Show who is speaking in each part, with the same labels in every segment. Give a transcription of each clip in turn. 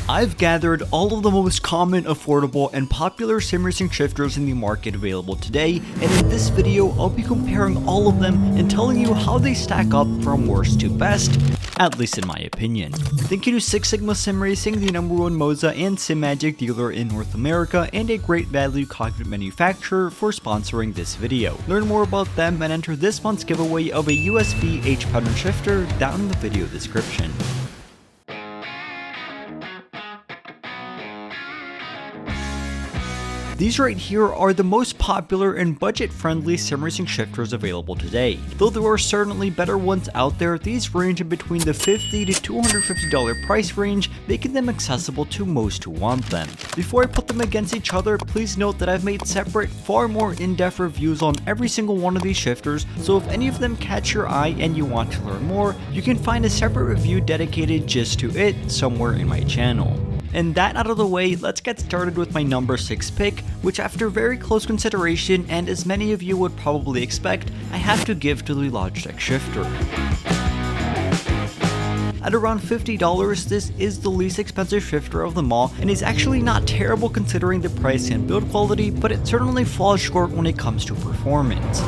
Speaker 1: I've gathered all of the most common, affordable, and popular sim racing shifters in the market available today, and in this video I'll be comparing all of them and telling you how they stack up from worst to best, at least in my opinion. Thank you to Six Sigma Sim Racing, the #1 MOZA and Simagic dealer in North America and a great value cockpit manufacturer, for sponsoring this video. Learn more about them and enter this month's giveaway of a USB H pattern shifter down in the video description. These right here are the most popular and budget-friendly sim racing shifters available today. Though there are certainly better ones out there, these range in between the $50 to $250 price range, making them accessible to most who want them. Before I put them against each other, please note that I've made separate, far more in-depth reviews on every single one of these shifters, so if any of them catch your eye and you want to learn more, you can find a separate review dedicated just to it somewhere in my channel. And that out of the way, let's get started with my number 6 pick, which after very close consideration and as many of you would probably expect, I have to give to the Logitech shifter. At around $50, this is the least expensive shifter of them all, and is actually not terrible considering the price and build quality, but it certainly falls short when it comes to performance.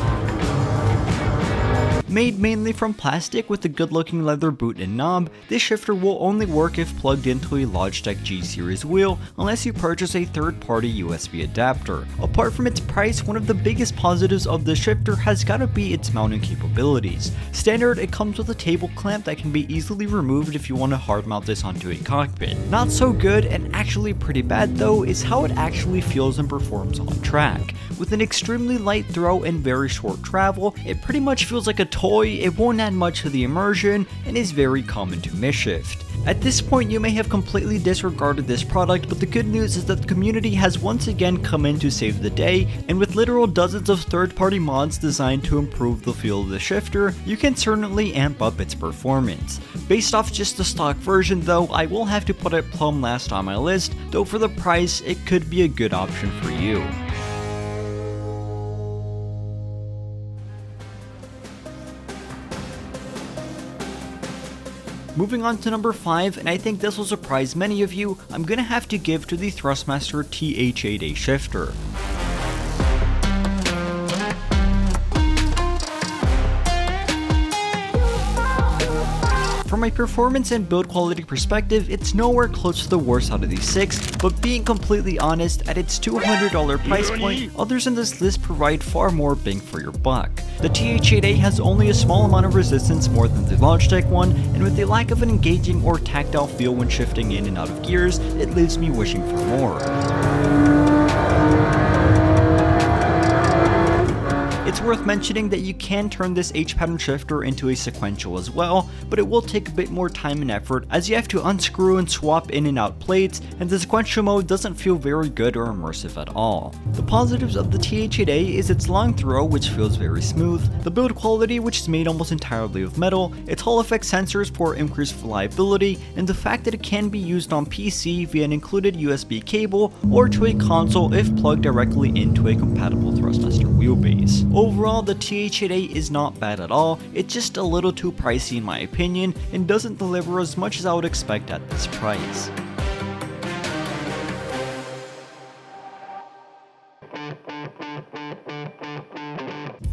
Speaker 1: Made mainly from plastic with a good looking leather boot and knob, this shifter will only work if plugged into a Logitech G series wheel unless you purchase a third-party USB adapter. Apart from its price, one of the biggest positives of this shifter has gotta be its mounting capabilities. Standard, it comes with a table clamp that can be easily removed if you want to hard mount this onto a cockpit. Not so good, and actually pretty bad though, is how it actually feels and performs on track. With an extremely light throw and very short travel, it pretty much feels like a toy, it won't add much to the immersion, and is very common to misshift. At this point you may have completely disregarded this product, but the good news is that the community has once again come in to save the day, and with literal dozens of third-party mods designed to improve the feel of the shifter, you can certainly amp up its performance. Based off just the stock version though, I will have to put it plumb last on my list, though for the price it could be a good option for you. Moving on to number 5, and I think this will surprise many of you, I'm gonna have to give to the Thrustmaster TH8A shifter. From a performance and build quality perspective, it's nowhere close to the worst out of these 6, but being completely honest, at its $200 price point, others in this list provide far more bang for your buck. The TH8A has only a small amount of resistance more than the Logitech one, and with the lack of an engaging or tactile feel when shifting in and out of gears, it leaves me wishing for more. It's worth mentioning that you can turn this H pattern shifter into a sequential as well, but it will take a bit more time and effort as you have to unscrew and swap in and out plates, and the sequential mode doesn't feel very good or immersive at all. The positives of the TH8A is its long throw, which feels very smooth, the build quality, which is made almost entirely of metal, its Hall effect sensors for increased reliability, and the fact that it can be used on PC via an included USB cable or to a console if plugged directly into a compatible Thrustmaster wheelbase. Overall, the TH8A is not bad at all, it's just a little too pricey in my opinion, and doesn't deliver as much as I would expect at this price.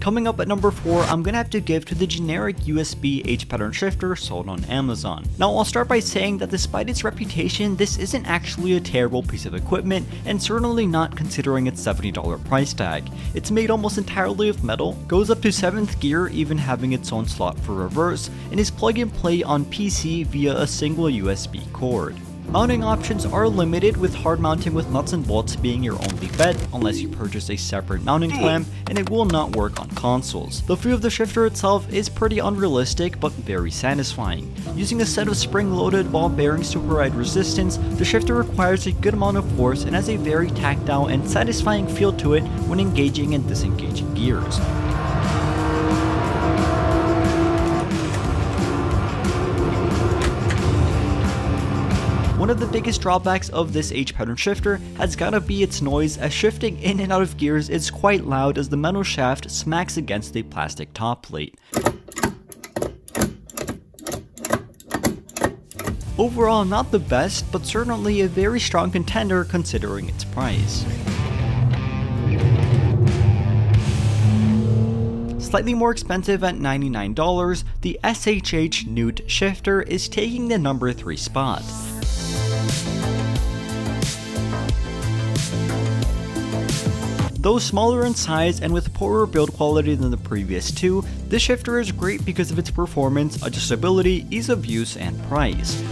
Speaker 1: Coming up at number 4, I'm gonna have to give to the generic USB H pattern shifter sold on Amazon. Now I'll start by saying that despite its reputation, this isn't actually a terrible piece of equipment, and certainly not considering its $70 price tag. It's made almost entirely of metal, goes up to 7th gear even having its own slot for reverse, and is plug and play on PC via a single USB cord. Mounting options are limited, with hard mounting with nuts and bolts being your only bet unless you purchase a separate mounting clamp, and it will not work on consoles. The feel of the shifter itself is pretty unrealistic but very satisfying. Using a set of spring-loaded ball bearings to provide resistance, the shifter requires a good amount of force and has a very tactile and satisfying feel to it when engaging and disengaging gears. One of the biggest drawbacks of this H pattern shifter has gotta be its noise, as shifting in and out of gears is quite loud as the metal shaft smacks against a plastic top plate. Overall, not the best, but certainly a very strong contender considering its price. Slightly more expensive at $99, the SHH Newt shifter is taking the number 3 spot. Though smaller in size and with poorer build quality than the previous two, this shifter is great because of its performance, adjustability, ease of use, and price.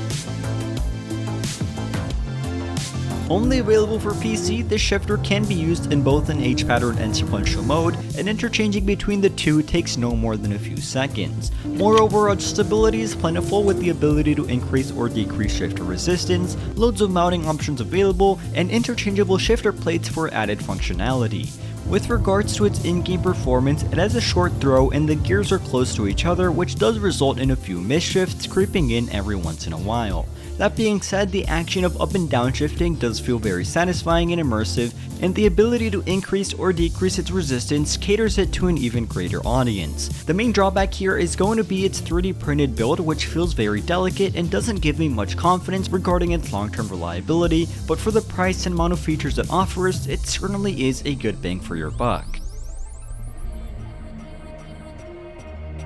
Speaker 1: Only available for PC, this shifter can be used in both an H-pattern and sequential mode, and interchanging between the two takes no more than a few seconds. Moreover, adjustability is plentiful with the ability to increase or decrease shifter resistance, loads of mounting options available, and interchangeable shifter plates for added functionality. With regards to its in-game performance, it has a short throw and the gears are close to each other, which does result in a few misshifts creeping in every once in a while. That being said, the action of up and down shifting does feel very satisfying and immersive, and the ability to increase or decrease its resistance caters it to an even greater audience. The main drawback here is going to be its 3D printed build, which feels very delicate and doesn't give me much confidence regarding its long-term reliability, but for the price and amount of features it offers, it certainly is a good bang for your buck.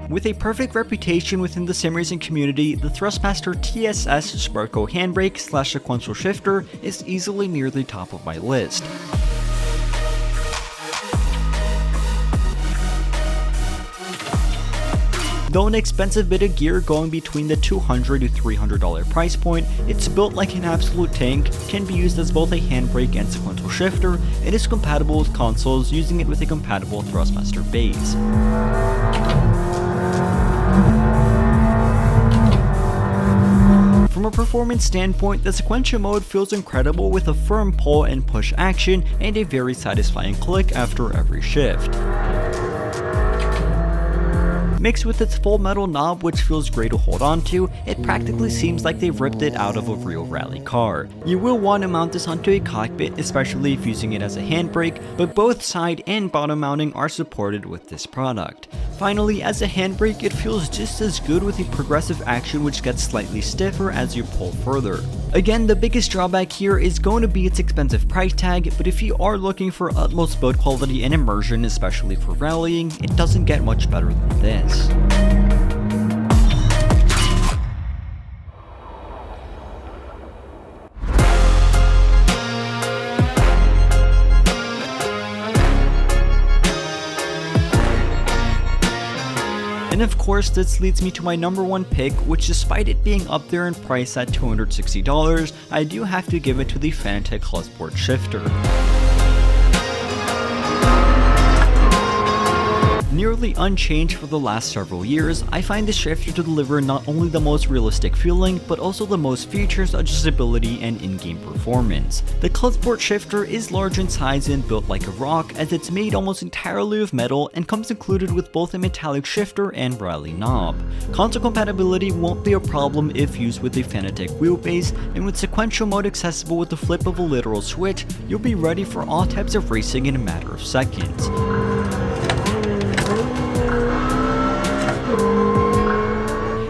Speaker 1: With a perfect reputation within the sim racing community, the Thrustmaster TSS Sparko handbrake / sequential shifter is easily near the top of my list. Though an expensive bit of gear going between the $200 to $300 price point, it's built like an absolute tank, can be used as both a handbrake and sequential shifter, and is compatible with consoles using it with a compatible Thrustmaster base. From a performance standpoint, the sequential mode feels incredible with a firm pull and push action and a very satisfying click after every shift. Mixed with its full metal knob, which feels great to hold on to, it practically seems like they've ripped it out of a real rally car. You will want to mount this onto a cockpit, especially if using it as a handbrake, but both side and bottom mounting are supported with this product. Finally, as a handbrake, it feels just as good with a progressive action which gets slightly stiffer as you pull further. Again, the biggest drawback here is going to be its expensive price tag, but if you are looking for utmost build quality and immersion, especially for rallying, it doesn't get much better than this. And of course, this leads me to my number 1 pick, which despite it being up there in price at $260, I do have to give it to the Fanatec Clutchport shifter. Nearly unchanged for the last several years, I find this shifter to deliver not only the most realistic feeling, but also the most features, adjustability, and in-game performance. The Clutchport shifter is large in size and built like a rock, as it's made almost entirely of metal and comes included with both a metallic shifter and rally knob. Console compatibility won't be a problem if used with a Fanatec wheelbase, and with sequential mode accessible with the flip of a literal switch, you'll be ready for all types of racing in a matter of seconds.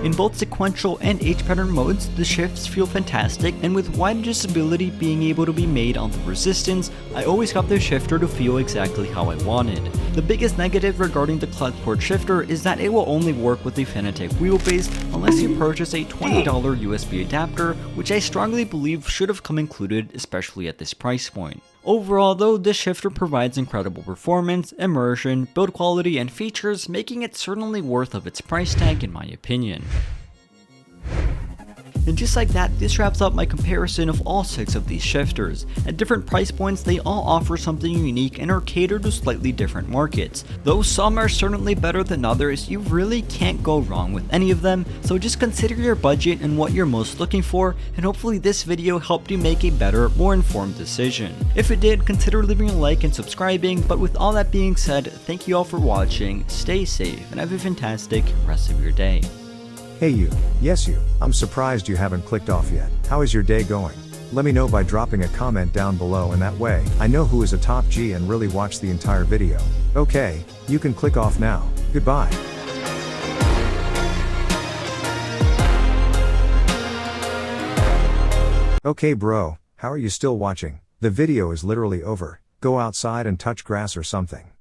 Speaker 1: In both sequential and H-pattern modes, the shifts feel fantastic, and with wide adjustability being able to be made on the resistance, I always got the shifter to feel exactly how I wanted. The biggest negative regarding the Clutchport shifter is that it will only work with the Fanatec wheelbase unless you purchase a $20 USB adapter, which I strongly believe should have come included, especially at this price point. Overall though, this shifter provides incredible performance, immersion, build quality, and features, making it certainly worth of its price tag in my opinion. And just like that, this wraps up my comparison of all 6 of these shifters. At different price points, they all offer something unique and are catered to slightly different markets. Though some are certainly better than others, you really can't go wrong with any of them, so just consider your budget and what you're most looking for, and hopefully this video helped you make a better, more informed decision. If it did, consider leaving a like and subscribing, but with all that being said, thank you all for watching, stay safe, and have a fantastic rest of your day.
Speaker 2: Hey you, yes you, I'm surprised you haven't clicked off yet. How is your day going? Let me know by dropping a comment down below, and that way, I know who is a top G and really watched the entire video. Okay, you can click off now. Goodbye. Okay bro, how are you still watching? The video is literally over. Go outside and touch grass or something.